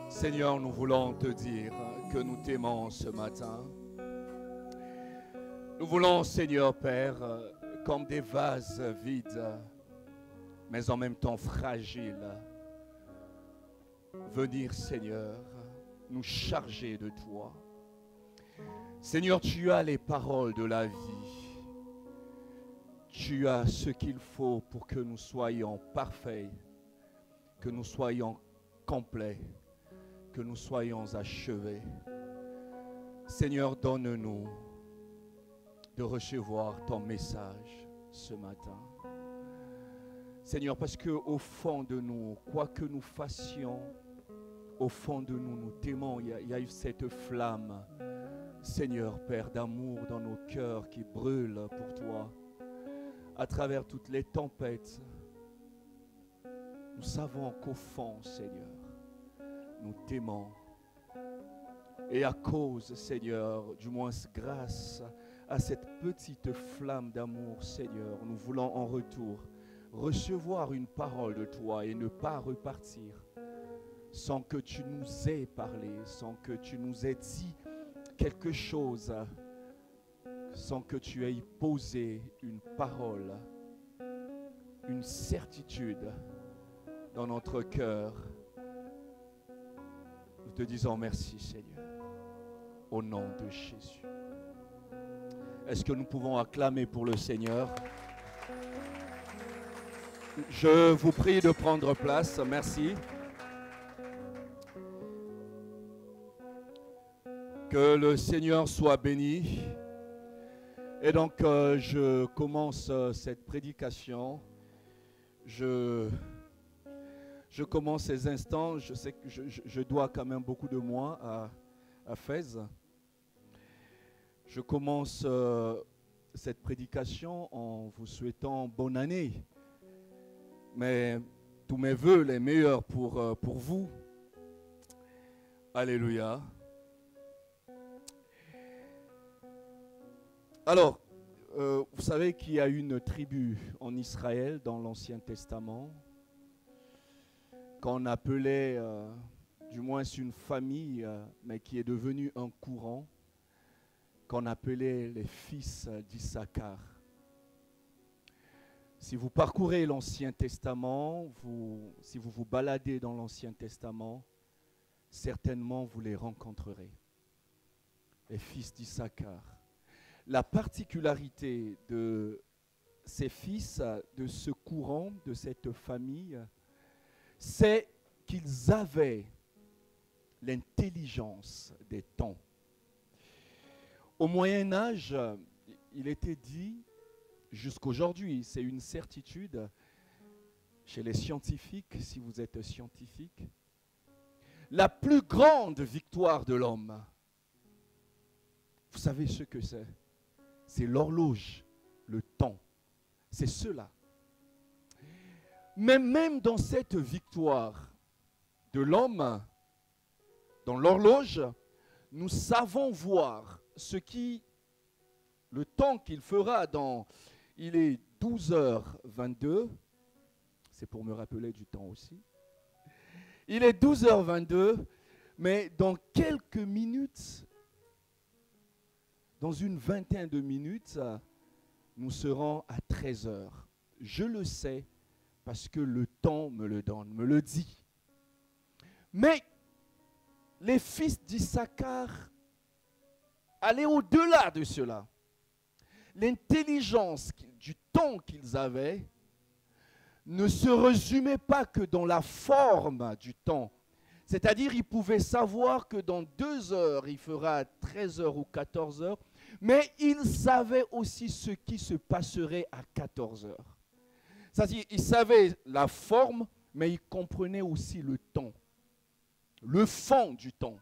Seigneur, nous voulons te dire que nous t'aimons ce matin. Nous voulons, Seigneur Père, comme des vases vides, mais en même temps fragiles, venir, Seigneur, nous charger de toi. Seigneur, tu as les paroles de la vie. Tu as ce qu'il faut pour que nous soyons parfaits, que nous soyons complets, que nous soyons achevés. Seigneur, donne-nous de recevoir ton message ce matin. Seigneur, parce qu'au fond de nous, quoi que nous fassions, au fond de nous, nous t'aimons. Il y a eu cette flamme, Seigneur, Père, d'amour dans nos cœurs qui brûle pour toi. À travers toutes les tempêtes, nous savons qu'au fond, Seigneur, nous t'aimons. Et à cause, Seigneur, du moins grâce à cette petite flamme d'amour, Seigneur, nous voulons en retour recevoir une parole de toi et ne pas repartir sans que tu nous aies parlé, sans que tu nous aies dit quelque chose, sans que tu aies posé une parole, une certitude dans notre cœur. Nous te disons merci, Seigneur, au nom de Jésus. Est-ce que nous pouvons acclamer pour le Seigneur? Je vous prie de prendre place. Merci. Que le Seigneur soit béni. Et donc, je commence cette prédication. Je commence ces instants. Je sais que je dois quand même beaucoup de mois à Fès. Je commence cette prédication en vous souhaitant bonne année. Mais tous mes vœux les meilleurs pour vous. Alléluia. Alors, vous savez qu'il y a une tribu en Israël dans l'Ancien Testament qu'on appelait, du moins une famille, mais qui est devenue un courant, qu'on appelait les fils d'Issachar. Si vous parcourez l'Ancien Testament, si vous vous baladez dans l'Ancien Testament, certainement vous les rencontrerez. Les fils d'Issachar. La particularité de ces fils, de ce courant, de cette famille, c'est qu'ils avaient l'intelligence des temps. Au Moyen Âge, il était dit, jusqu'aujourd'hui, c'est une certitude chez les scientifiques, si vous êtes scientifique, la plus grande victoire de l'homme. Vous savez ce que c'est? C'est l'horloge, le temps. C'est cela. Mais même dans cette victoire de l'homme, dans l'horloge, nous savons voir le temps qu'il fera il est 12h22, c'est pour me rappeler du temps aussi. Il est 12h22, mais dans quelques minutes, dans une vingtaine de minutes, nous serons à 13h. Je le sais parce que le temps me le donne, me le dit. Mais les fils d'Issachar allaient au-delà de cela. L'intelligence du temps qu'ils avaient ne se résumait pas que dans la forme du temps. C'est-à-dire, ils pouvaient savoir que dans 2 heures, il fera 13 heures ou 14 heures, mais ils savaient aussi ce qui se passerait à 14 heures. C'est-à-dire, ils savaient la forme, mais ils comprenaient aussi le temps, le fond du temps.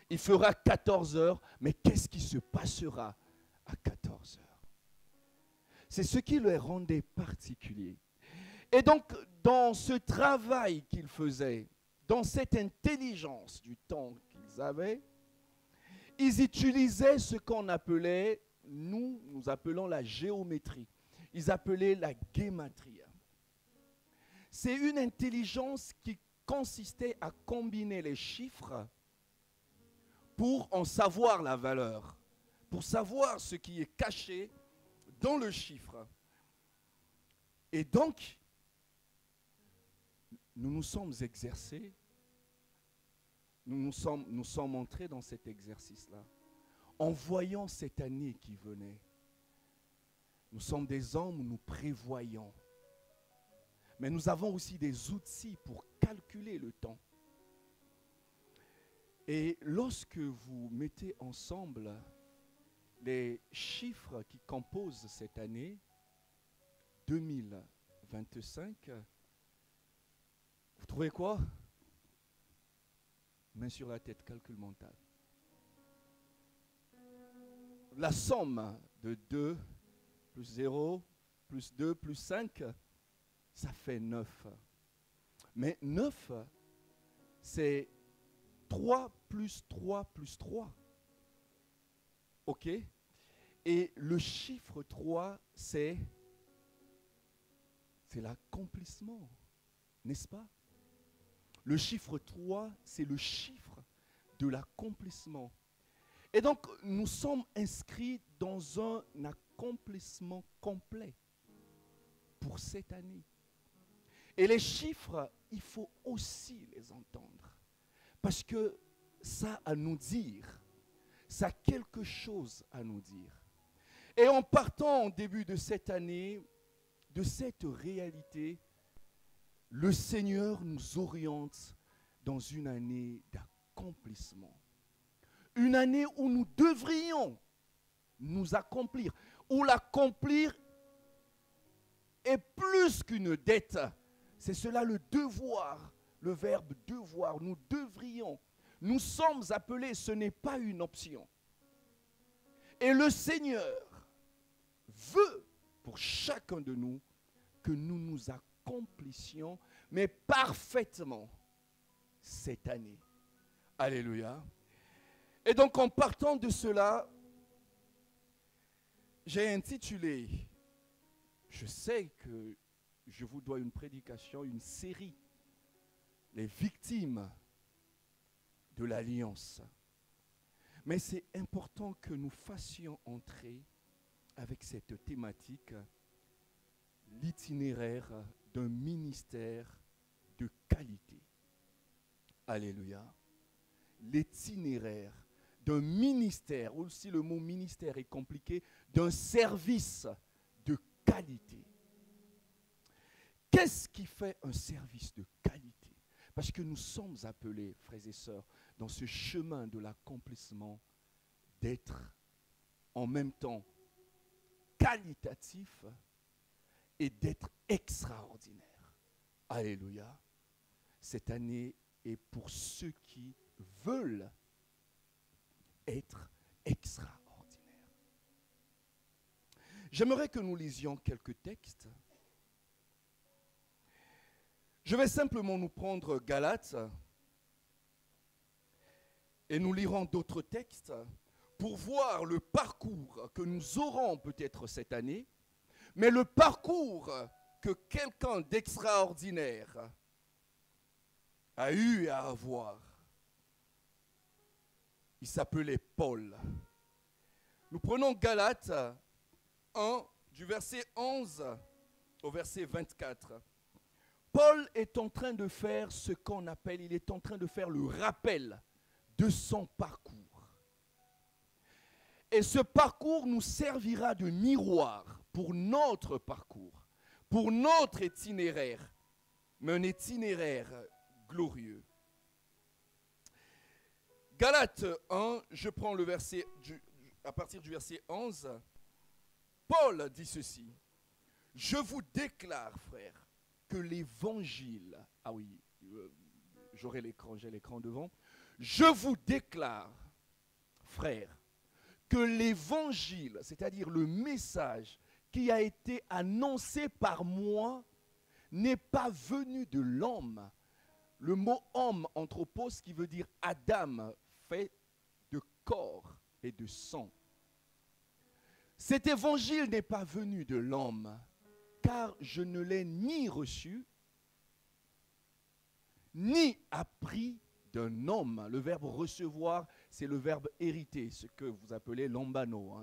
Il fera 14 heures, mais qu'est-ce qui se passera à 14 heures? C'est ce qui les rendait particuliers. Et donc, dans ce travail qu'ils faisaient, dans cette intelligence du temps qu'ils avaient, ils utilisaient ce qu'on appelait, nous appelons la géométrie. Ils appelaient la guématria. C'est une intelligence qui consistait à combiner les chiffres pour en savoir la valeur, pour savoir ce qui est caché dans le chiffre. Et donc, nous nous sommes exercés, nous sommes entrés dans cet exercice-là, en voyant cette année qui venait. Nous sommes des hommes où nous prévoyons. Mais nous avons aussi des outils pour calculer le temps. Et lorsque vous mettez ensemble les chiffres qui composent cette année 2025, vous trouvez quoi? Main sur la tête, calcul mental. La somme de 2 plus 0 plus 2 plus 5, ça fait 9. Mais 9, c'est 3 plus 3 plus 3. OK? Et le chiffre 3, c'est l'accomplissement, n'est-ce pas? Le chiffre 3, c'est le chiffre de l'accomplissement. Et donc, nous sommes inscrits dans un accomplissement complet pour cette année. Et les chiffres, il faut aussi les entendre. Parce que ça a à nous dire, ça a quelque chose à nous dire. Et en partant au début de cette année, de cette réalité, le Seigneur nous oriente dans une année d'accomplissement. Une année où nous devrions nous accomplir, où l'accomplir est plus qu'une dette. C'est cela le devoir, le verbe devoir. Nous devrions, nous sommes appelés, ce n'est pas une option. Et le Seigneur veut pour chacun de nous que nous nous accomplissions, mais parfaitement cette année. Alléluia. Et donc en partant de cela, j'ai intitulé, je sais que je vous dois une prédication, une série, les victimes de l'alliance. Mais c'est important que nous fassions entrer avec cette thématique l'itinéraire d'un ministère de qualité. Alléluia. L'itinéraire d'un ministère, aussi le mot ministère est compliqué, d'un service de qualité. Qu'est-ce qui fait un service de qualité? Parce que nous sommes appelés, frères et sœurs, dans ce chemin de l'accomplissement, d'être en même temps qualitatif et d'être extraordinaire. Alléluia. Cette année et pour ceux qui veulent être extraordinaires. J'aimerais que nous lisions quelques textes. Je vais simplement nous prendre Galates et nous lirons d'autres textes pour voir le parcours que nous aurons peut-être cette année, mais le parcours que quelqu'un d'extraordinaire a eu à avoir. Il s'appelait Paul. Nous prenons Galates 1, du verset 11 au verset 24. Paul est en train de faire ce qu'on appelle, il est en train de faire le rappel de son parcours. Et ce parcours nous servira de miroir pour notre parcours, pour notre itinéraire, mais un itinéraire glorieux. Galates 1, je prends le verset, à partir du verset 11. Paul dit ceci: je vous déclare, frères, que l'évangile, ah oui, j'ai l'écran devant. Je vous déclare, frères, que l'évangile, c'est-à-dire le message qui a été annoncé par moi, n'est pas venu de l'homme. Le mot homme, anthropos, qui veut dire Adam, fait de corps et de sang. Cet évangile n'est pas venu de l'homme, car je ne l'ai ni reçu, ni appris d'un homme. Le verbe recevoir, c'est le verbe hériter, ce que vous appelez lambano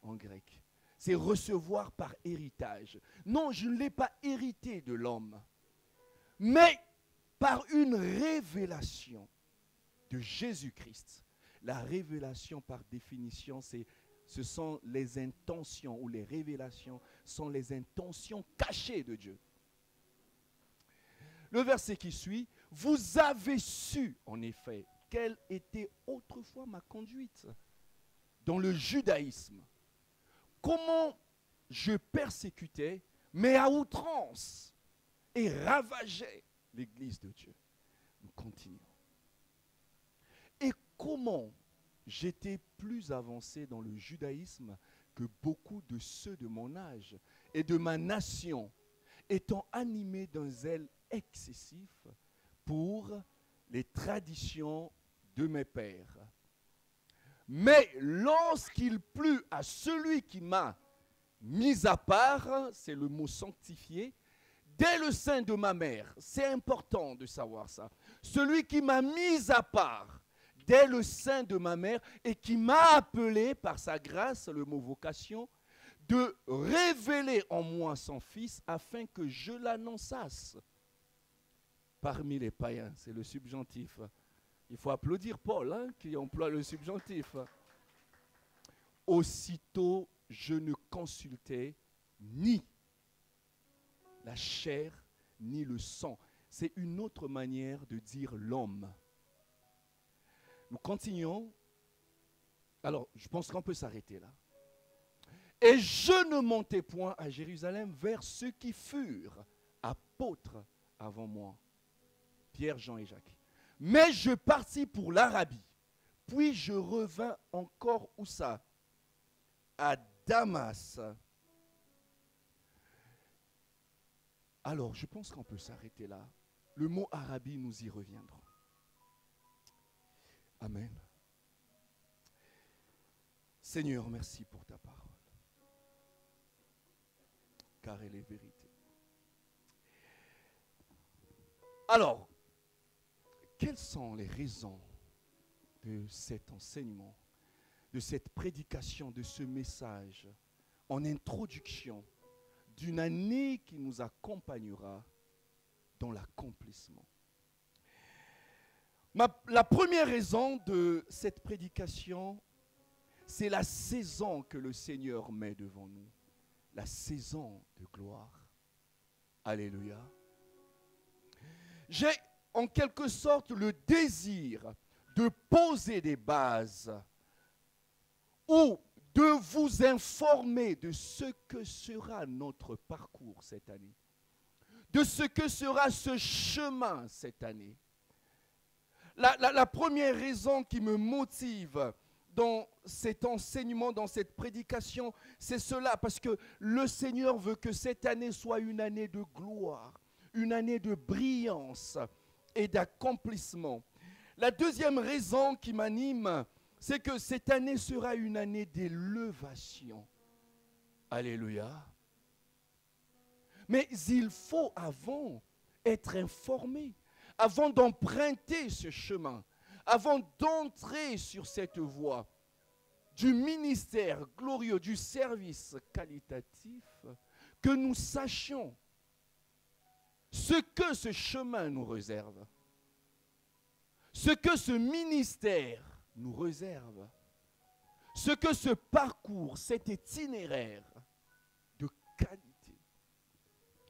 en grec. C'est recevoir par héritage. Non, je ne l'ai pas hérité de l'homme, mais par une révélation de Jésus-Christ. La révélation, par définition, ce sont les intentions, ou les révélations sont les intentions cachées de Dieu. Le verset qui suit: vous avez su, en effet, quelle était autrefois ma conduite dans le judaïsme. Comment je persécutais, mais à outrance, et ravageais l'Église de Dieu. Nous continuons. Et comment j'étais plus avancé dans le judaïsme que beaucoup de ceux de mon âge et de ma nation, étant animés d'un zèle excessif pour les traditions de mes pères. Mais lorsqu'il plut à celui qui m'a mis à part, c'est le mot sanctifié, dès le sein de ma mère, c'est important de savoir ça, celui qui m'a mis à part dès le sein de ma mère et qui m'a appelé par sa grâce, le mot vocation, de révéler en moi son Fils afin que je l'annonçasse. Parmi les païens, c'est le subjonctif. Il faut applaudir Paul qui emploie le subjonctif. Aussitôt, je ne consultais ni la chair ni le sang. C'est une autre manière de dire l'homme. Nous continuons. Alors, je pense qu'on peut s'arrêter là. Et je ne montais point à Jérusalem vers ceux qui furent apôtres avant moi, Pierre, Jean et Jacques. Mais je partis pour l'Arabie. Puis je revins encore où ça? À Damas. Alors, je pense qu'on peut s'arrêter là. Le mot Arabie, nous y reviendrons. Amen. Seigneur, merci pour ta parole, car elle est vérité. Alors, quelles sont les raisons de cet enseignement, de cette prédication, de ce message en introduction d'une année qui nous accompagnera dans l'accomplissement? La première raison de cette prédication, c'est la saison que le Seigneur met devant nous, la saison de gloire. Alléluia. J'ai en quelque sorte le désir de poser des bases ou de vous informer de ce que sera notre parcours cette année, de ce que sera ce chemin cette année. La première raison qui me motive dans cet enseignement, dans cette prédication, c'est cela, parce que le Seigneur veut que cette année soit une année de gloire, une année de brillance et d'accomplissement. La deuxième raison qui m'anime, c'est que cette année sera une année d'élévation. Alléluia. Mais il faut avant être informé, avant d'emprunter ce chemin, avant d'entrer sur cette voie du ministère glorieux, du service qualitatif, que nous sachions ce que ce chemin nous réserve, ce que ce ministère nous réserve, ce que ce parcours, cet itinéraire de qualité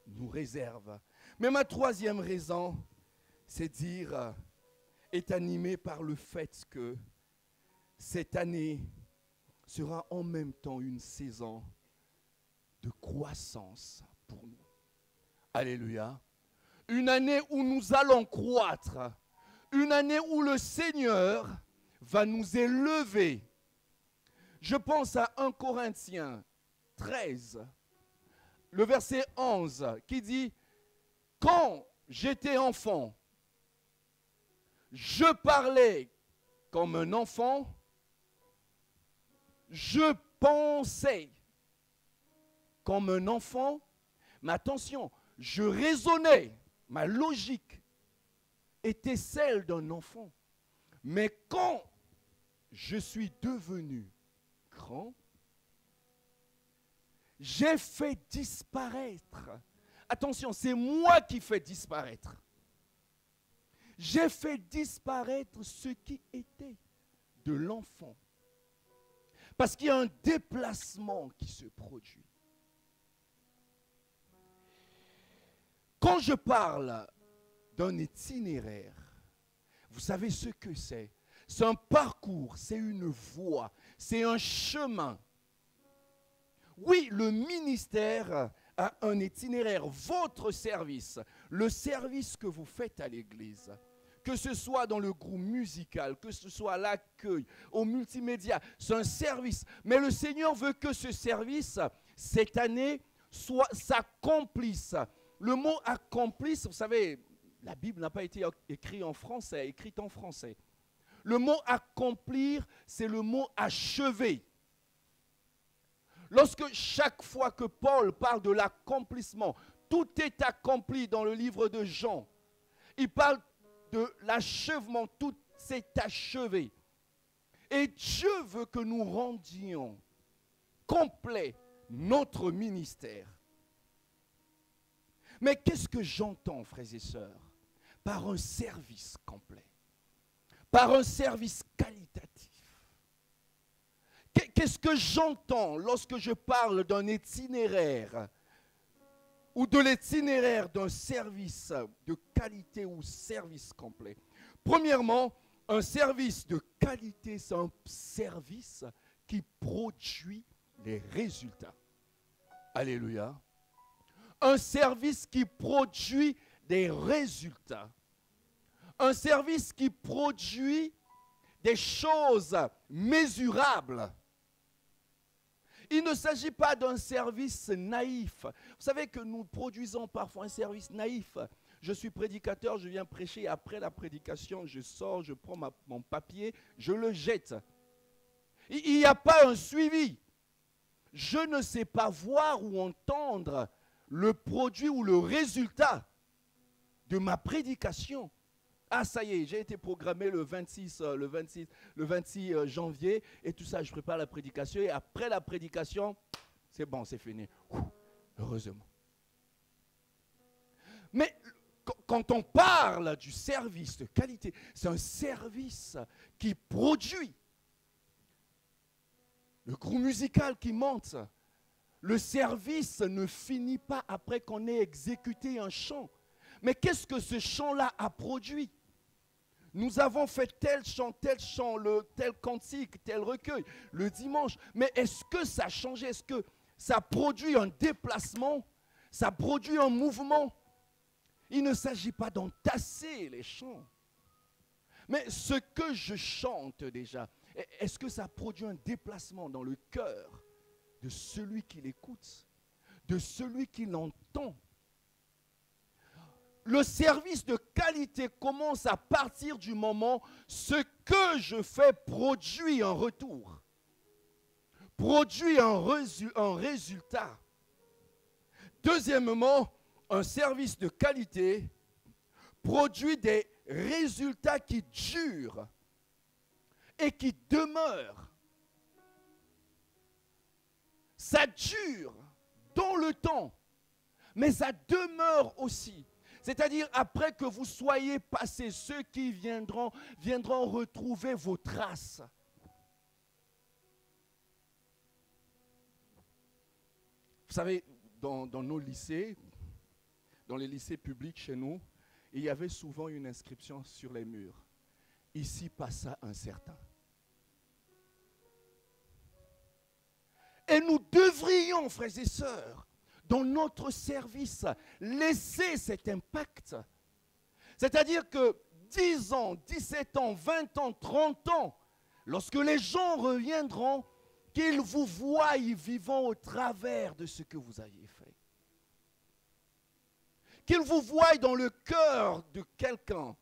nous réserve. Mais ma troisième raison, c'est dire, est animée par le fait que cette année sera en même temps une saison de croissance pour nous. Alléluia. Une année où nous allons croître. Une année où le Seigneur va nous élever. Je pense à 1 Corinthiens 13, le verset 11, qui dit « Quand j'étais enfant, je parlais comme un enfant, je pensais comme un enfant, mais attention, je raisonnais, ma logique était celle d'un enfant. Mais quand je suis devenu grand, j'ai fait disparaître. Attention, c'est moi qui fais disparaître. J'ai fait disparaître ce qui était de l'enfant. Parce qu'il y a un déplacement qui se produit. Quand je parle d'un itinéraire, vous savez ce que c'est? C'est un parcours, c'est une voie, c'est un chemin. Oui, le ministère a un itinéraire, votre service, le service que vous faites à l'église, que ce soit dans le groupe musical, que ce soit à l'accueil, au multimédia, c'est un service. Mais le Seigneur veut que ce service, cette année, s'accomplisse. Le mot accomplisse, vous savez, la Bible n'a pas été écrite en français, écrite en français. Le mot accomplir, c'est le mot achever. Lorsque chaque fois que Paul parle de l'accomplissement, tout est accompli dans le livre de Jean. Il parle de l'achèvement, tout s'est achevé. Et Dieu veut que nous rendions complet notre ministère. Mais qu'est-ce que j'entends, frères et sœurs, par un service complet, par un service qualitatif? Qu'est-ce que j'entends lorsque je parle d'un itinéraire ou de l'itinéraire d'un service de qualité ou service complet? Premièrement, un service de qualité, c'est un service qui produit les résultats. Alléluia. Un service qui produit des résultats. Un service qui produit des choses mesurables. Il ne s'agit pas d'un service naïf. Vous savez que nous produisons parfois un service naïf. Je suis prédicateur, je viens prêcher. Après la prédication, je sors, je prends mon papier, je le jette. Il n'y a pas un suivi. Je ne sais pas voir ou entendre le produit ou le résultat de ma prédication. Ah, ça y est, j'ai été programmé le 26 janvier et tout ça, je prépare la prédication et après la prédication, c'est bon, c'est fini. Heureusement. Mais quand on parle du service de qualité, c'est un service qui produit. Le groupe musical qui monte, le service ne finit pas après qu'on ait exécuté un chant. Mais qu'est-ce que ce chant-là a produit? Nous avons fait tel chant, tel cantique, tel recueil le dimanche. Mais est-ce que ça a changé? Est-ce que ça produit un déplacement? Ça produit un mouvement? Il ne s'agit pas d'entasser les chants, Mais ce que je chante déjà, est-ce que ça produit un déplacement dans le cœur de celui qui l'écoute, de celui qui l'entend? Le service de qualité commence à partir du moment où ce que je fais produit un retour, produit un résultat. Deuxièmement, un service de qualité produit des résultats qui durent et qui demeurent. Ça dure dans le temps, mais ça demeure aussi. C'est-à-dire, après que vous soyez passés, ceux qui viendront retrouver vos traces. Vous savez, dans nos lycées, dans les lycées publics chez nous, il y avait souvent une inscription sur les murs. Ici passa un certain. Et nous devrions, frères et sœurs, dans notre service, laisser cet impact. C'est-à-dire que 10 ans, 17 ans, 20 ans, 30 ans, lorsque les gens reviendront, qu'ils vous voient vivant au travers de ce que vous aviez fait. Qu'ils vous voient dans le cœur de quelqu'un,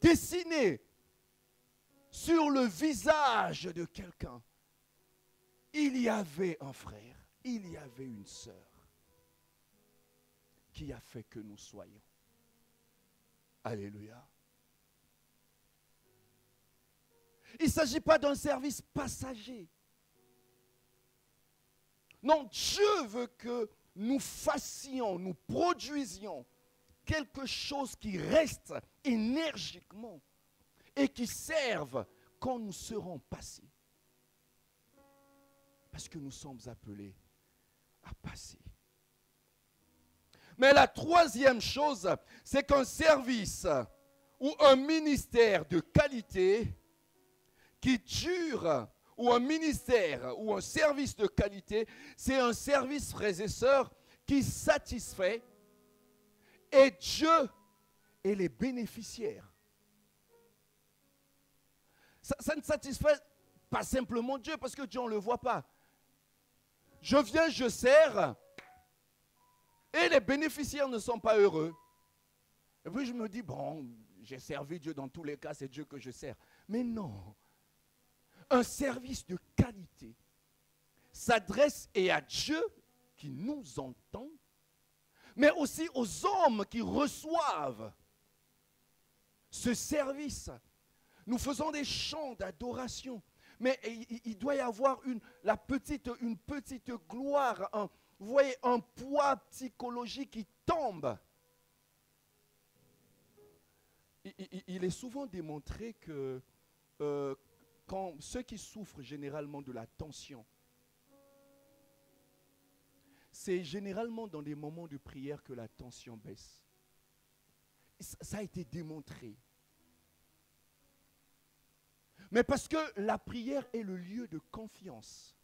dessiné sur le visage de quelqu'un. Il y avait un frère, il y avait une sœur qui a fait que nous soyons. Alléluia. Il ne s'agit pas d'un service passager. Non, Dieu veut que nous fassions, nous produisions quelque chose qui reste énergiquement et qui serve quand nous serons passés. Parce que nous sommes appelés à passer. Mais la troisième chose, c'est qu'un service ou un ministère de qualité qui dure, ou un ministère ou un service de qualité, c'est un service, frères et sœurs, qui satisfait et Dieu et les bénéficiaires. Ça ne satisfait pas simplement Dieu, parce que Dieu, on ne le voit pas. Je viens, je sers, et les bénéficiaires ne sont pas heureux. Et puis je me dis, bon, j'ai servi Dieu dans tous les cas, c'est Dieu que je sers. Mais non. Un service de qualité s'adresse et à Dieu qui nous entend, mais aussi aux hommes qui reçoivent ce service. Nous faisons des chants d'adoration, mais il doit y avoir une petite gloire, vous voyez, un poids psychologique qui tombe. Il est souvent démontré que quand ceux qui souffrent généralement de la tension, c'est généralement dans des moments de prière que la tension baisse. Ça a été démontré. Mais parce que la prière est le lieu de confiance,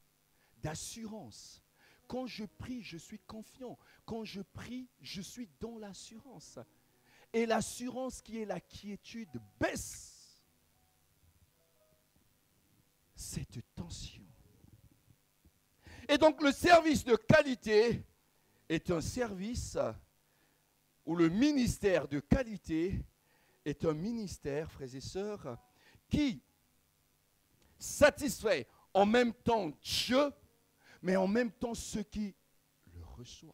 d'assurance. Quand je prie, je suis confiant. Quand je prie, je suis dans l'assurance. Et l'assurance qui est la quiétude baisse cette tension. Et donc le service de qualité est un service où le ministère de qualité est un ministère, frères et sœurs, qui satisfait en même temps Dieu, mais en même temps ceux qui le reçoivent,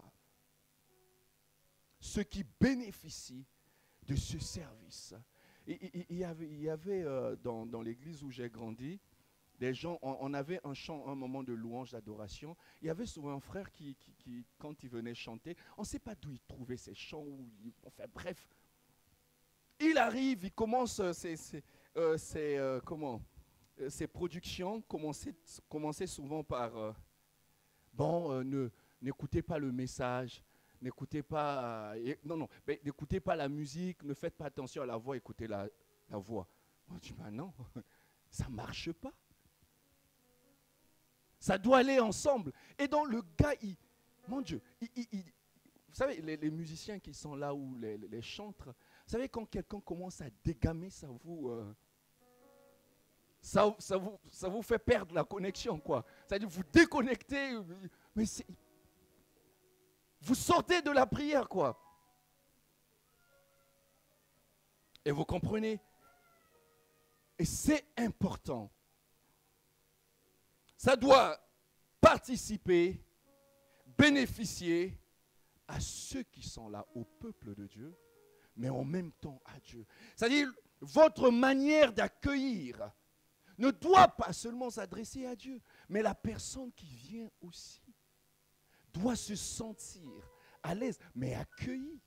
ceux qui bénéficient de ce service. Il y avait dans l'église où j'ai grandi, des gens, on avait un chant, un moment de louange, d'adoration. Il y avait souvent un frère qui quand il venait chanter, on ne sait pas d'où il trouvait ces chants, enfin bref. Il arrive, il commence ses productions, commençaient souvent par n'écoutez pas le message, n'écoutez pas, n'écoutez pas la musique, ne faites pas attention à la voix, écoutez la voix. On dit, ben non, ça ne marche pas. Ça doit aller ensemble. Et donc le gars, mon Dieu, vous savez, les musiciens qui sont là, ou les chantres, Vous savez, quand quelqu'un commence à dégamer, ça vous fait perdre la connexion, quoi. C'est-à-dire, vous déconnectez, mais vous sortez de la prière, quoi. Et vous comprenez? Et c'est important. Ça doit participer, bénéficier à ceux qui sont là, au peuple de Dieu, mais en même temps à Dieu. C'est-à-dire, votre manière d'accueillir ne doit pas seulement s'adresser à Dieu, mais la personne qui vient aussi doit se sentir à l'aise, mais accueillie.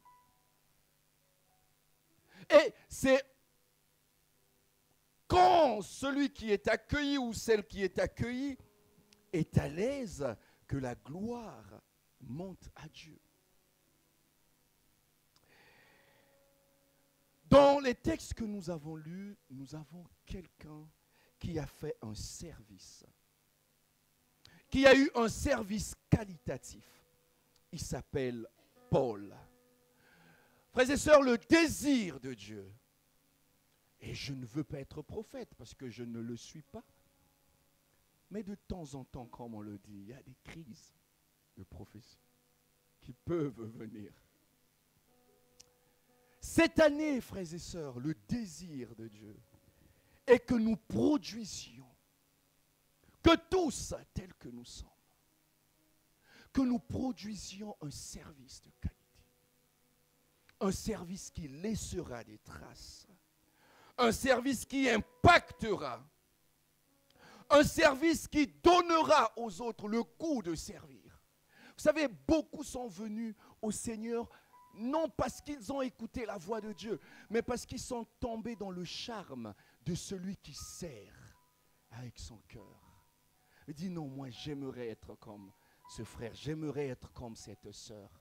Et c'est quand celui qui est accueilli ou celle qui est accueillie est à l'aise que la gloire monte à Dieu. Dans les textes que nous avons lus, nous avons quelqu'un qui a fait un service, qui a eu un service qualitatif. Il s'appelle Paul. Frères et sœurs, le désir de Dieu, et je ne veux pas être prophète parce que je ne le suis pas, mais de temps en temps, comme on le dit, il y a des crises de prophétie qui peuvent venir. Cette année, frères et sœurs, le désir de Dieu est que nous produisions, que tous, tels que nous sommes, que nous produisions un service de qualité. Un service qui laissera des traces. Un service qui impactera. Un service qui donnera aux autres le goût de servir. Vous savez, beaucoup sont venus au Seigneur non parce qu'ils ont écouté la voix de Dieu, mais parce qu'ils sont tombés dans le charme de celui qui sert avec son cœur. Il dit non, moi j'aimerais être comme ce frère, j'aimerais être comme cette sœur.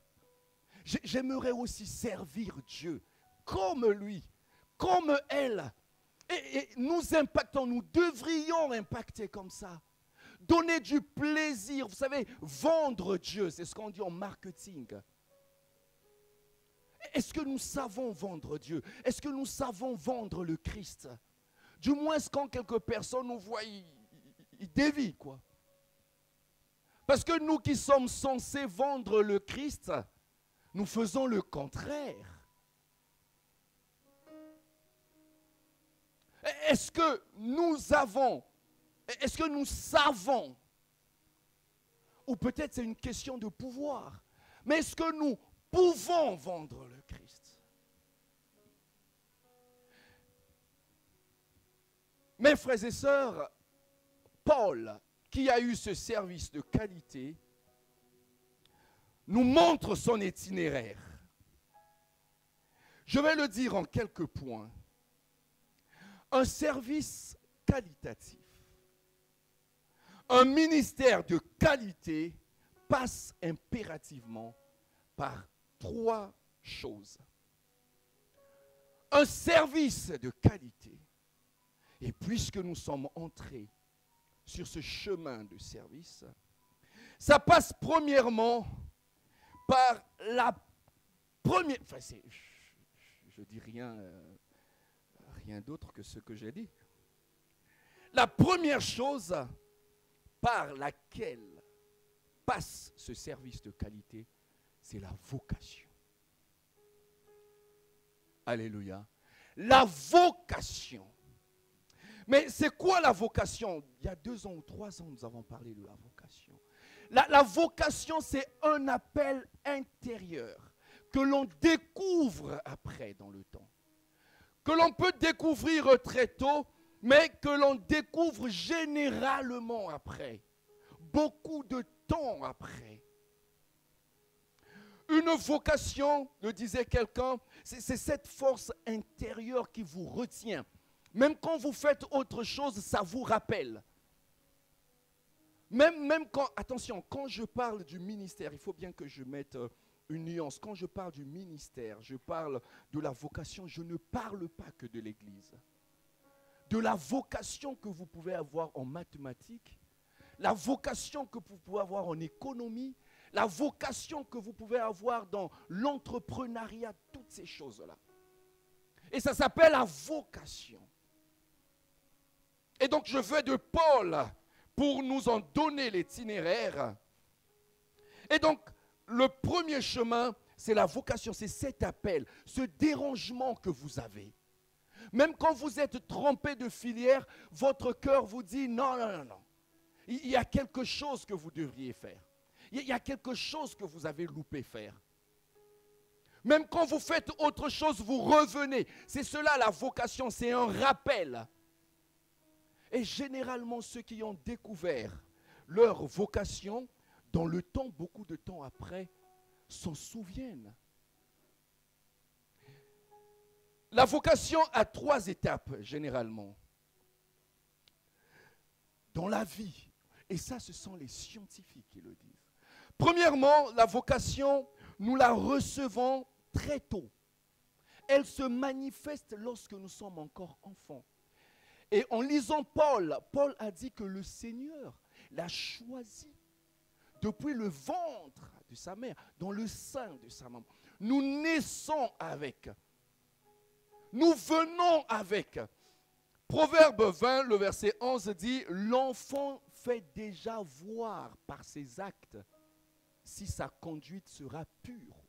J'aimerais aussi servir Dieu comme lui, comme elle. Et nous impactons, nous devrions impacter comme ça. Donner du plaisir, vous savez, vendre Dieu, c'est ce qu'on dit en marketing. Est-ce que nous savons vendre Dieu? Est-ce que nous savons vendre le Christ? Du moins, quand quelques personnes nous voient, ils dévient, quoi. Parce que nous qui sommes censés vendre le Christ, nous faisons le contraire. Est-ce que nous savons, ou peut-être c'est une question de pouvoir, mais est-ce que nous pouvons vendre le Christ? Mes frères et sœurs, Paul, qui a eu ce service de qualité, nous montre son itinéraire. Je vais le dire en quelques points. Un service qualitatif, un ministère de qualité passe impérativement par 3 choses. Un service de qualité. Et puisque nous sommes entrés sur ce chemin de service, ça passe premièrement par la première... Enfin, je dis rien d'autre que ce que j'ai dit. La première chose par laquelle passe ce service de qualité, c'est la vocation. Alléluia. La vocation. Mais c'est quoi la vocation? Il y a 2 ans ou 3 ans, nous avons parlé de la vocation. La vocation, c'est un appel intérieur que l'on découvre après dans le temps. Que l'on peut découvrir très tôt, mais que l'on découvre généralement après. Beaucoup de temps après. Une vocation, le disait quelqu'un, c'est cette force intérieure qui vous retient. Même quand vous faites autre chose, ça vous rappelle. Même quand, attention, quand je parle du ministère, il faut bien que je mette une nuance. Quand je parle du ministère, je parle de la vocation, je ne parle pas que de l'Église. De la vocation que vous pouvez avoir en mathématiques, la vocation que vous pouvez avoir en économie, la vocation que vous pouvez avoir dans l'entrepreneuriat, toutes ces choses-là. Et ça s'appelle la vocation. Et donc je veux de Paul pour nous en donner l'itinéraire. Et donc le premier chemin, c'est la vocation, c'est cet appel, ce dérangement que vous avez. Même quand vous êtes trempé de filière, votre cœur vous dit non, non, non, non. Il y a quelque chose que vous devriez faire. Il y a quelque chose que vous avez loupé faire. Même quand vous faites autre chose, vous revenez. C'est cela la vocation, c'est un rappel. Et généralement, ceux qui ont découvert leur vocation, dans le temps, beaucoup de temps après, s'en souviennent. La vocation a 3 étapes, généralement, dans la vie. Et ça, ce sont les scientifiques qui le disent. Premièrement, la vocation, nous la recevons très tôt. Elle se manifeste lorsque nous sommes encore enfants. Et en lisant Paul, Paul a dit que le Seigneur l'a choisi depuis le ventre de sa mère, dans le sein de sa maman. Nous naissons avec. Nous venons avec. Proverbe 20, le verset 11 dit, l'enfant fait déjà voir par ses actes si sa conduite sera pure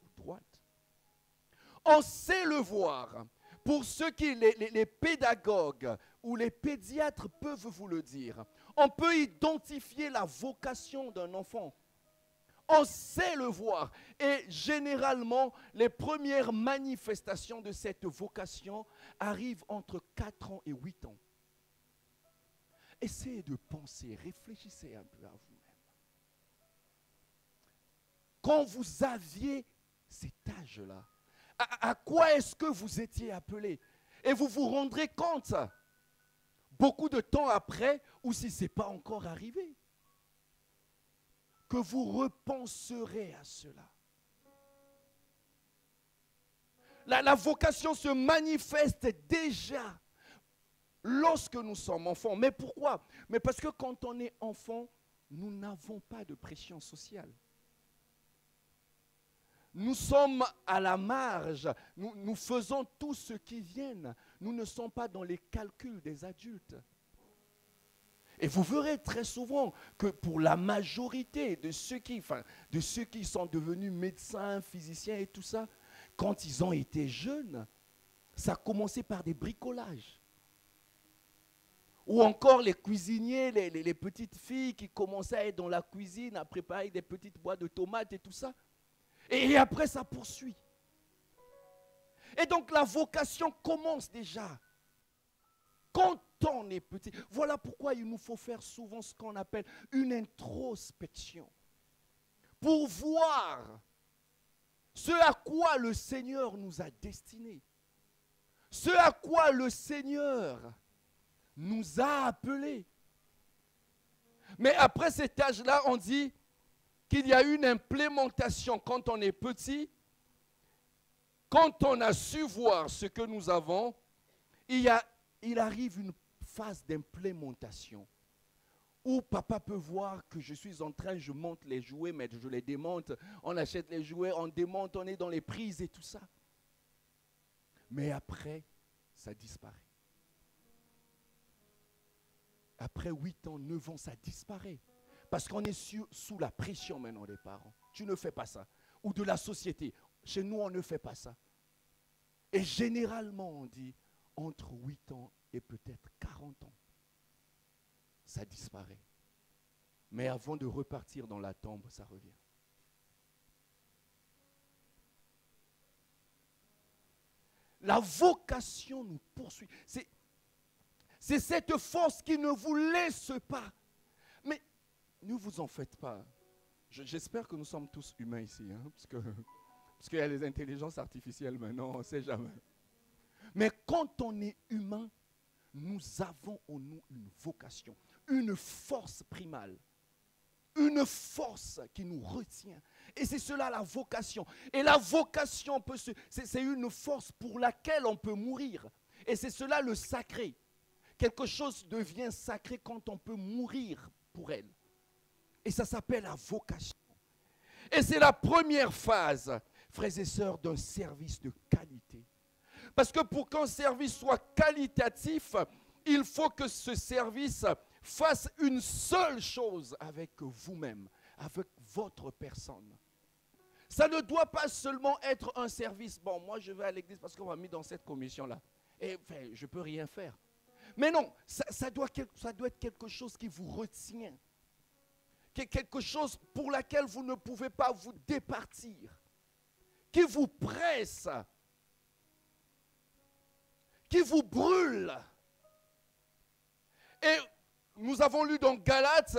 ou droite. On sait le voir. Pour ceux qui, les pédagogues ou les pédiatres peuvent vous le dire, on peut identifier la vocation d'un enfant. On sait le voir. Et généralement, les premières manifestations de cette vocation arrivent entre 4 ans et 8 ans. Essayez de penser, réfléchissez un peu à vous-même. Quand vous aviez cet âge-là, à quoi est-ce que vous étiez appelé? Et vous vous rendrez compte, beaucoup de temps après, ou si ce n'est pas encore arrivé, que vous repenserez à cela. La vocation se manifeste déjà lorsque nous sommes enfants. Mais pourquoi? Mais parce que quand on est enfant, nous n'avons pas de pression sociale. Nous sommes à la marge, nous faisons tout ce qui vient. Nous ne sommes pas dans les calculs des adultes. Et vous verrez très souvent que pour la majorité de ceux qui sont devenus médecins, physiciens et tout ça, quand ils ont été jeunes, ça a commencé par des bricolages. Ou encore les cuisiniers, les petites filles qui commençaient à être dans la cuisine, à préparer des petites boîtes de tomates et tout ça. Et après, ça poursuit. Et donc, la vocation commence déjà. Quand on est petit. Voilà pourquoi il nous faut faire souvent ce qu'on appelle une introspection. Pour voir ce à quoi le Seigneur nous a destinés. Ce à quoi le Seigneur nous a appelés. Mais après cet âge-là, on dit qu'il y a une implémentation quand on est petit. Quand on a su voir ce que nous avons, il arrive une phase d'implémentation où papa peut voir que je suis en train, je monte les jouets, mais je les démonte, on achète les jouets, on démonte, on est dans les prises et tout ça. Mais après, ça disparaît. Après 8 ans, 9 ans, ça disparaît. Parce qu'on est sous la pression maintenant des parents. Tu ne fais pas ça. Ou de la société. Chez nous, on ne fait pas ça. Et généralement, on dit entre 8 ans et peut-être 40 ans. Ça disparaît. Mais avant de repartir dans la tombe, ça revient. La vocation nous poursuit. C'est cette force qui ne vous laisse pas. Mais ne vous en faites pas. J'espère que nous sommes tous humains ici. Hein, parce qu'il y a les intelligences artificielles maintenant, on ne sait jamais. Mais quand on est humain, nous avons en nous une vocation, une force primale, une force qui nous retient. Et c'est cela la vocation. Et la vocation, c'est une force pour laquelle on peut mourir. Et c'est cela le sacré. Quelque chose devient sacré quand on peut mourir pour elle. Et ça s'appelle la vocation. Et c'est la première phase, frères et sœurs, d'un service de qualité. Parce que pour qu'un service soit qualitatif, il faut que ce service fasse une seule chose avec vous-même, avec votre personne. Ça ne doit pas seulement être un service. Bon, moi je vais à l'église parce qu'on m'a mis dans cette commission-là. Et enfin, je ne peux rien faire. Mais non, ça doit être quelque chose qui vous retient. Quelque chose pour laquelle vous ne pouvez pas vous départir. Qui vous presse. Qui vous brûle. Et nous avons lu dans Galates,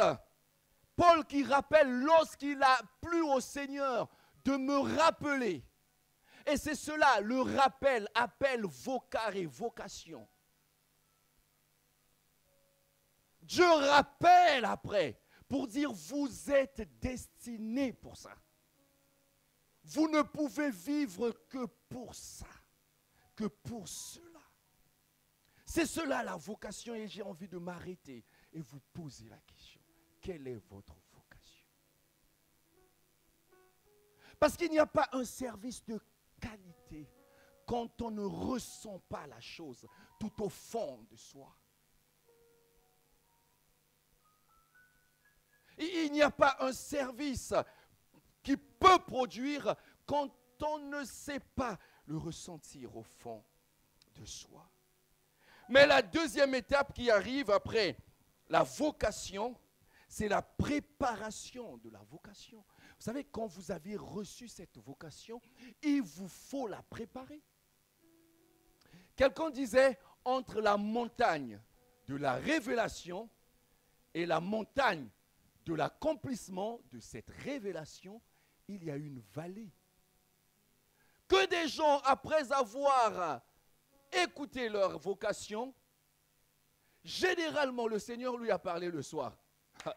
Paul qui rappelle lorsqu'il a plu au Seigneur de me rappeler. Et c'est cela, le rappel, appel, vocar et vocation. Dieu rappelle après pour dire vous êtes destinés pour ça. Vous ne pouvez vivre que pour ça, que pour cela. C'est cela la vocation et j'ai envie de m'arrêter et vous poser la question. Quelle est votre vocation? Parce qu'il n'y a pas un service de qualité quand on ne ressent pas la chose tout au fond de soi. Il n'y a pas un service qui peut produire quand on ne sait pas le ressentir au fond de soi. Mais la deuxième étape qui arrive après la vocation, c'est la préparation de la vocation. Vous savez, quand vous avez reçu cette vocation, il vous faut la préparer. Quelqu'un disait, entre la montagne de la révélation et la montagne de l'accomplissement de cette révélation, il y a une vallée. Que des gens, après avoir écouté leur vocation, généralement, le Seigneur lui a parlé le soir.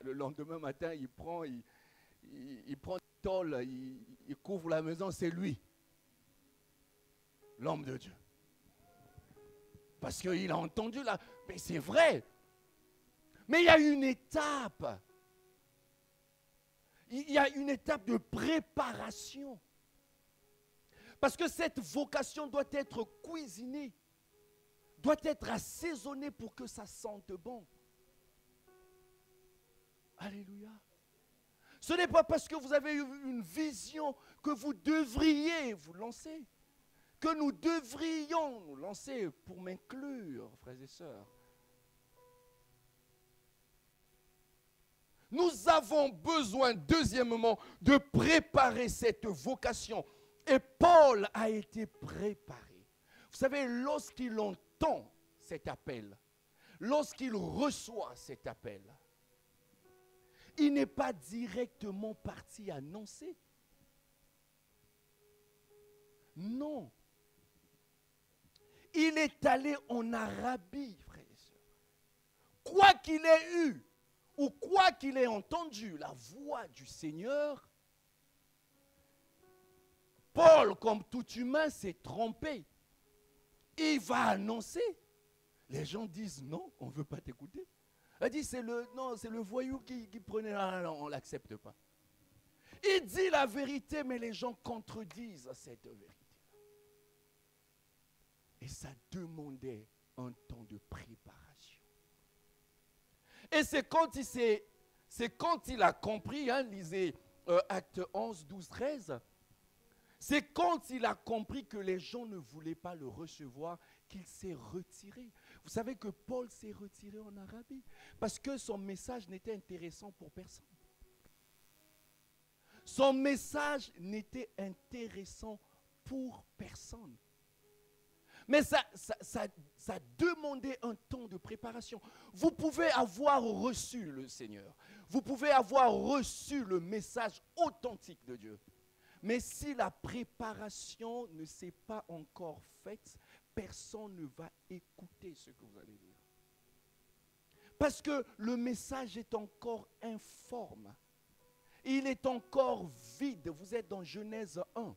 Le lendemain matin, il prend une tôle, il couvre la maison, c'est lui, l'homme de Dieu. Parce qu'il a entendu là, mais c'est vrai. Mais il y a une étape. Il y a une étape de préparation. Parce que cette vocation doit être cuisinée, doit être assaisonnée pour que ça sente bon. Alléluia. Ce n'est pas parce que vous avez eu une vision que vous devriez vous lancer, que nous devrions nous lancer pour m'inclure, frères et sœurs. Nous avons besoin, deuxièmement, de préparer cette vocation. Et Paul a été préparé. Vous savez, lorsqu'il entend cet appel, lorsqu'il reçoit cet appel, il n'est pas directement parti annoncer. Non. Il est allé en Arabie, frères et sœurs. Quoi qu'il ait eu, ou quoi qu'il ait entendu la voix du Seigneur, Paul, comme tout humain, s'est trompé. Il va annoncer. Les gens disent non, on ne veut pas t'écouter. Il dit c'est le voyou qui prenait. Non, on ne l'accepte pas. Il dit la vérité, mais les gens contredisent cette vérité. Et ça demandait un temps de préparation. Et c'est quand il a compris, hein, lisez Acte 11, 12, 13, c'est quand il a compris que les gens ne voulaient pas le recevoir qu'il s'est retiré. Vous savez que Paul s'est retiré en Arabie parce que son message n'était intéressant pour personne. Son message n'était intéressant pour personne. Mais ça demandait un temps de préparation. Vous pouvez avoir reçu le Seigneur. Vous pouvez avoir reçu le message authentique de Dieu. Mais si la préparation ne s'est pas encore faite, personne ne va écouter ce que vous allez dire. Parce que le message est encore informe. Il est encore vide. Vous êtes dans Genèse 1.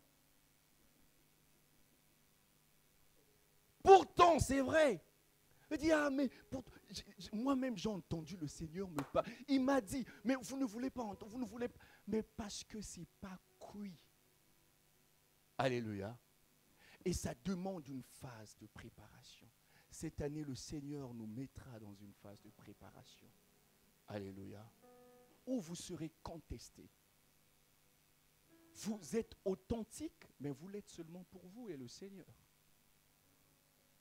Pourtant, c'est vrai. Il dit, ah, mais moi-même, j'ai entendu le Seigneur me parler. Il m'a dit, mais vous ne voulez pas entendre, vous ne voulez pas. Mais parce que ce n'est pas cuit. Alléluia. Et ça demande une phase de préparation. Cette année, le Seigneur nous mettra dans une phase de préparation. Alléluia. Où vous serez contestés. Vous êtes authentique, mais vous l'êtes seulement pour vous et le Seigneur.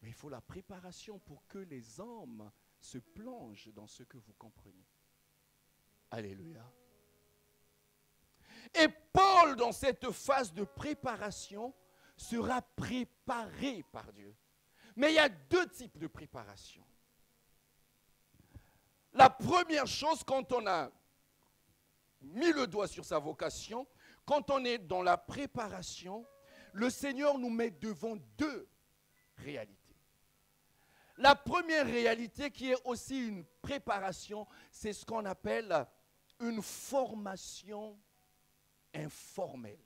Mais il faut la préparation pour que les hommes se plongent dans ce que vous comprenez. Alléluia. Et Paul, dans cette phase de préparation, sera préparé par Dieu. Mais il y a deux types de préparation. La première chose, quand on a mis le doigt sur sa vocation, quand on est dans la préparation, le Seigneur nous met devant deux réalités. La première réalité qui est aussi une préparation, c'est ce qu'on appelle une formation informelle.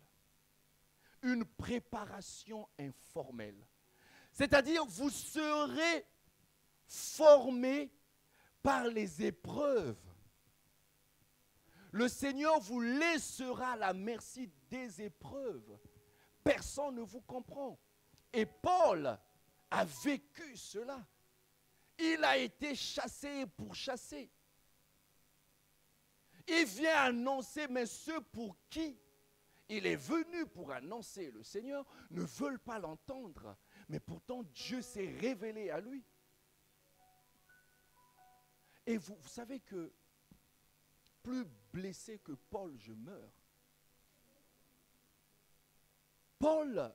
Une préparation informelle. C'est-à-dire, vous serez formé par les épreuves. Le Seigneur vous laissera à la merci des épreuves. Personne ne vous comprend. Et Paul a vécu cela. Il a été chassé et pourchassé. Il vient annoncer, mais ceux pour qui il est venu pour annoncer le Seigneur ne veulent pas l'entendre. Mais pourtant, Dieu s'est révélé à lui. Et vous savez que plus blessé que Paul, je meurs. Paul,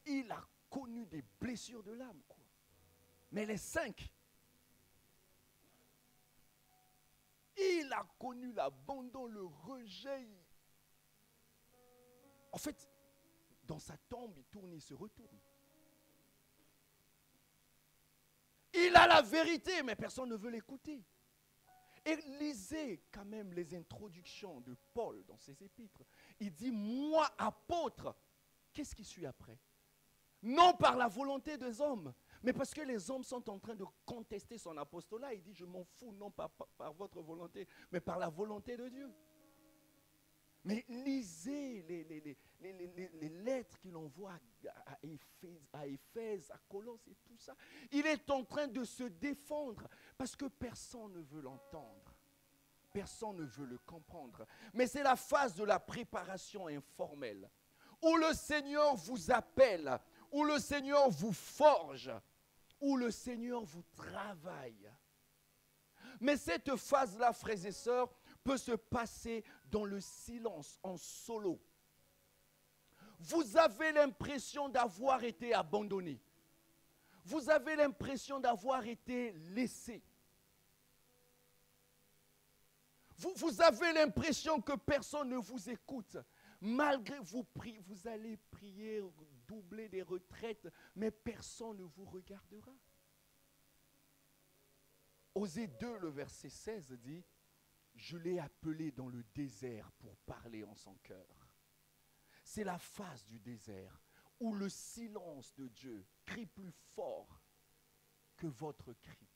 il a connu des blessures de l'âme, quoi. Mais les 5, il a connu l'abandon, le rejet. En fait, dans sa tombe, il tourne, il se retourne. Il a la vérité, mais personne ne veut l'écouter. Et lisez quand même les introductions de Paul dans ses épîtres. Il dit, moi, apôtre, qu'est-ce qui suit après? Non par la volonté des hommes, mais parce que les hommes sont en train de contester son apostolat. Il dit, je m'en fous, non pas par votre volonté, mais par la volonté de Dieu. Mais lisez les lettres qu'il envoie à Éphèse, à Colosse et tout ça. Il est en train de se défendre parce que personne ne veut l'entendre. Personne ne veut le comprendre. Mais c'est la phase de la préparation informelle où le Seigneur vous appelle, où le Seigneur vous forge, où le Seigneur vous travaille. Mais cette phase-là, frères et sœurs, peut se passer dans le silence, en solo. Vous avez l'impression d'avoir été abandonné. Vous avez l'impression d'avoir été laissé. Vous avez l'impression que personne ne vous écoute. Malgré vous allez prier, doubler des retraites, mais personne ne vous regardera. Osée 2, le verset 16 dit, je l'ai appelé dans le désert pour parler en son cœur. C'est la phase du désert où le silence de Dieu crie plus fort que votre cri.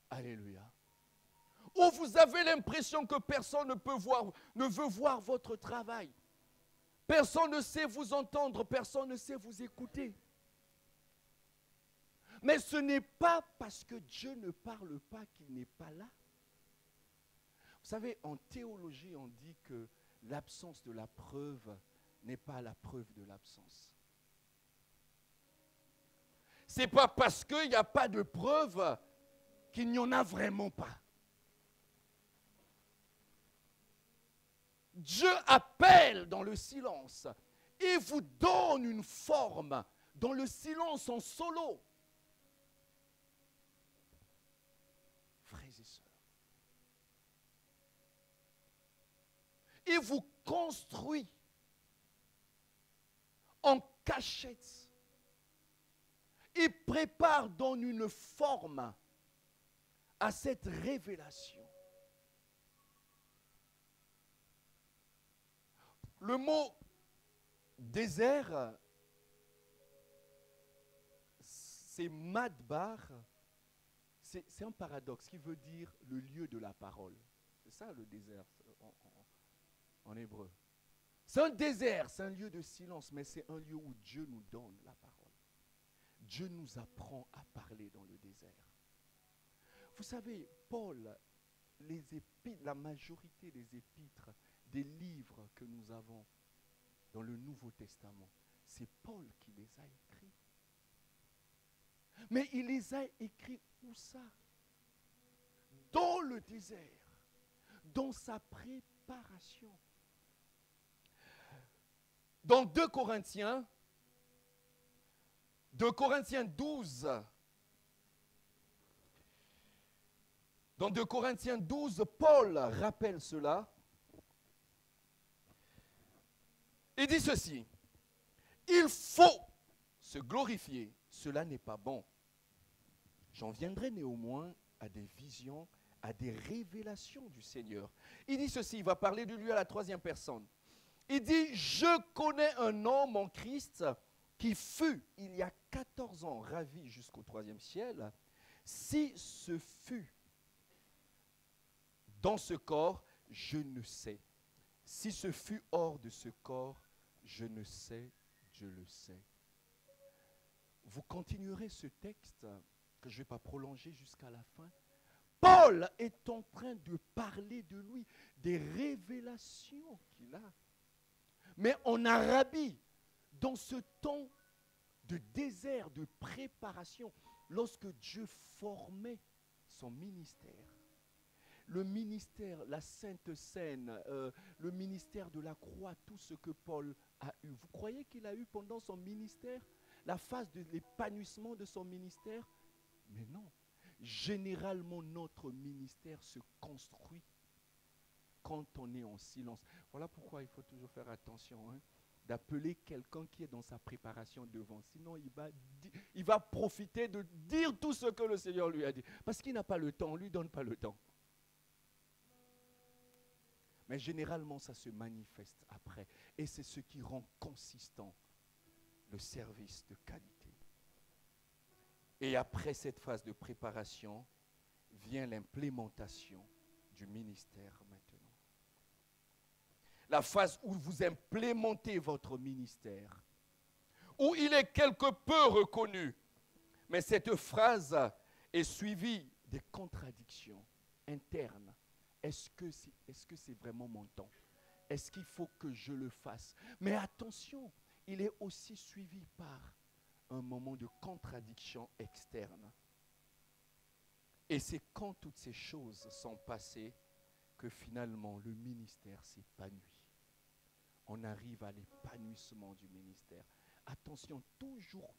Alléluia. Où vous avez l'impression que personne ne veut voir votre travail. Personne ne sait vous entendre, personne ne sait vous écouter. Mais ce n'est pas parce que Dieu ne parle pas qu'il n'est pas là. Vous savez, en théologie, on dit que l'absence de la preuve n'est pas la preuve de l'absence. Ce n'est pas parce qu'il n'y a pas de preuve qu'il n'y en a vraiment pas. Dieu appelle dans le silence et vous donne une forme dans le silence en solo. Frères et sœurs, il vous construit en cachette. Il prépare, donne une forme à cette révélation. Le mot désert, c'est madbar, c'est un paradoxe qui veut dire le lieu de la parole. C'est ça le désert en hébreu. C'est un désert, c'est un lieu de silence, mais c'est un lieu où Dieu nous donne la parole. Dieu nous apprend à parler dans le désert. Vous savez, Paul, les épîtres, la majorité des épîtres, des livres que nous avons dans le Nouveau Testament, c'est Paul qui les a écrits. Mais il les a écrits où ça? Dans le désert, dans sa préparation. Dans 2 Corinthiens 12, dans 2 Corinthiens 12, Paul rappelle cela. Il dit ceci: il faut se glorifier, cela n'est pas bon. J'en viendrai néanmoins à des visions, à des révélations du Seigneur. Il dit ceci, il va parler de lui à la 3e personne. Il dit, je connais un homme en Christ qui fut, il y a 14 ans, ravi jusqu'au 3e ciel. Si ce fut dans ce corps, je ne sais. Si ce fut hors de ce corps, je ne sais, je le sais. Vous continuerez ce texte que je ne vais pas prolonger jusqu'à la fin. Paul est en train de parler de lui, des révélations qu'il a. Mais en Arabie, dans ce temps de désert, de préparation, lorsque Dieu formait son ministère, le ministère, la Sainte Seine, le ministère de la croix, tout ce que Paul a eu. Vous croyez qu'il a eu pendant son ministère la phase de l'épanouissement de son ministère? Mais non. Généralement, notre ministère se construit quand on est en silence. Voilà pourquoi il faut toujours faire attention d'appeler quelqu'un qui est dans sa préparation devant. Sinon, il va profiter de dire tout ce que le Seigneur lui a dit. Parce qu'il n'a pas le temps, on ne lui donne pas le temps. Mais généralement, ça se manifeste après. Et c'est ce qui rend consistant le service de qualité. Et après cette phase de préparation, vient l'implémentation du ministère maintenant. La phase où vous implémentez votre ministère, où il est quelque peu reconnu. Mais cette phrase est suivie des contradictions internes. Est-ce que c'est vraiment mon temps? Est-ce qu'il faut que je le fasse? Mais attention, il est aussi suivi par un moment de contradiction externe. Et c'est quand toutes ces choses sont passées que finalement le ministère s'épanouit. On arrive à l'épanouissement du ministère. Attention, toujours,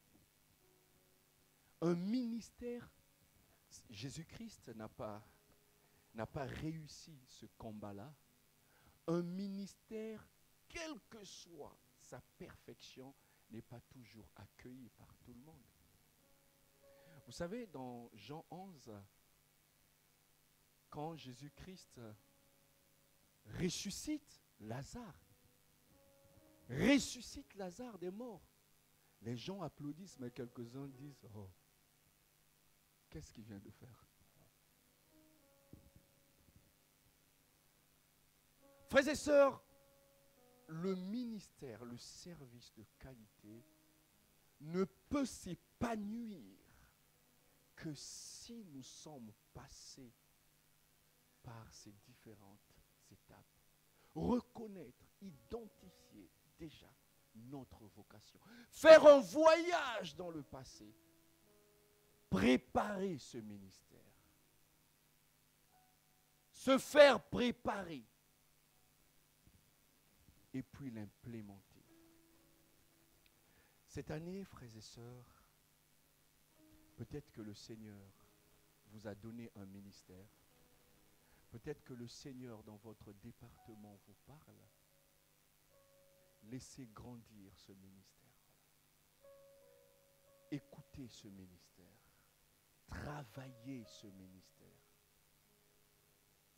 un ministère, Jésus-Christ n'a pas réussi ce combat-là. Un ministère, quelle que soit sa perfection, n'est pas toujours accueilli par tout le monde. Vous savez, dans Jean 11, quand Jésus-Christ ressuscite Lazare des morts, les gens applaudissent, mais quelques-uns disent, oh, qu'est-ce qu'il vient de faire? Frères et sœurs, le ministère, le service de qualité ne peut s'épanouir que si nous sommes passés par ces différentes étapes. Reconnaître, identifier déjà notre vocation. Faire un voyage dans le passé. Préparer ce ministère. Se faire préparer. Et puis l'implémenter. Cette année, frères et sœurs, peut-être que le Seigneur vous a donné un ministère. Peut-être que le Seigneur dans votre département vous parle. Laissez grandir ce ministère. Écoutez ce ministère. Travaillez ce ministère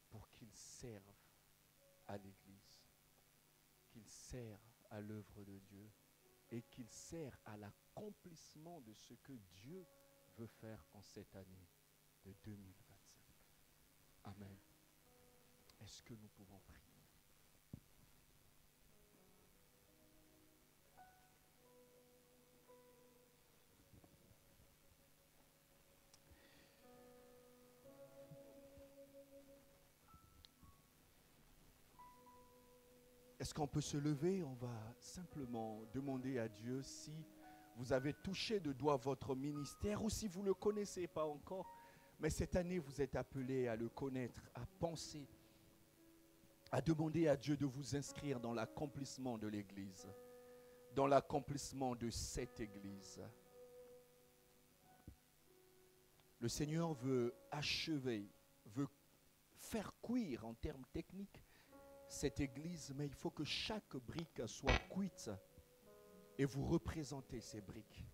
pour qu'il serve à l'Église, qu'il serve à l'œuvre de Dieu et qu'il sert à l'accomplissement de ce que Dieu veut faire en cette année de 2025. Amen. Est-ce que nous pouvons prier? Est-ce qu'on peut se lever? On va simplement demander à Dieu si vous avez touché de doigt votre ministère ou si vous ne le connaissez pas encore. Mais cette année, vous êtes appelés à le connaître, à penser, à demander à Dieu de vous inscrire dans l'accomplissement de l'Église, dans l'accomplissement de cette Église. Le Seigneur veut achever, veut faire cuire en termes techniques cette Église, mais il faut que chaque brique soit cuite et vous représentez ces briques.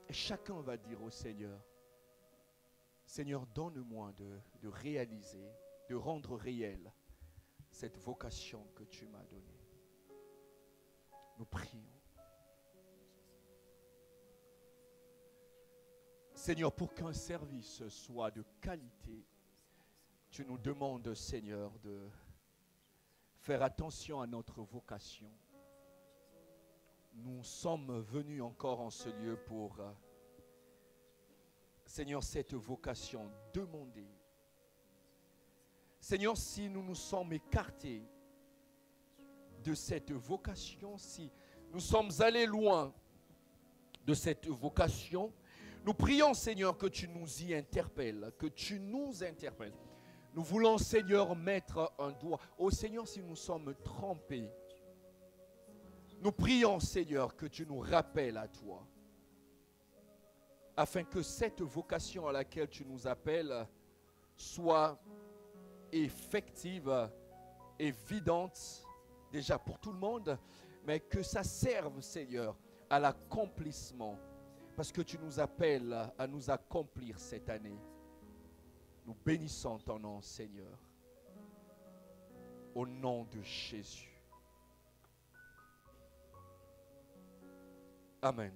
Et chacun va dire au Seigneur, Seigneur, donne-moi de réaliser, de rendre réelle cette vocation que tu m'as donnée. Nous prions. Seigneur, pour qu'un service soit de qualité, tu nous demandes, Seigneur, de faire attention à notre vocation. Nous sommes venus encore en ce lieu pour, Seigneur, cette vocation demandée. Seigneur, si nous nous sommes écartés de cette vocation, si nous sommes allés loin de cette vocation, nous prions, Seigneur, que tu nous y interpelles, que tu nous interpelles. Nous voulons, Seigneur, mettre un doigt. Oh Seigneur, si nous sommes trompés, nous prions, Seigneur, que tu nous rappelles à toi, afin que cette vocation à laquelle tu nous appelles soit effective, évidente, déjà pour tout le monde, mais que ça serve, Seigneur, à l'accomplissement, parce que tu nous appelles à nous accomplir cette année. Nous bénissons ton nom, Seigneur, au nom de Jésus. Amen.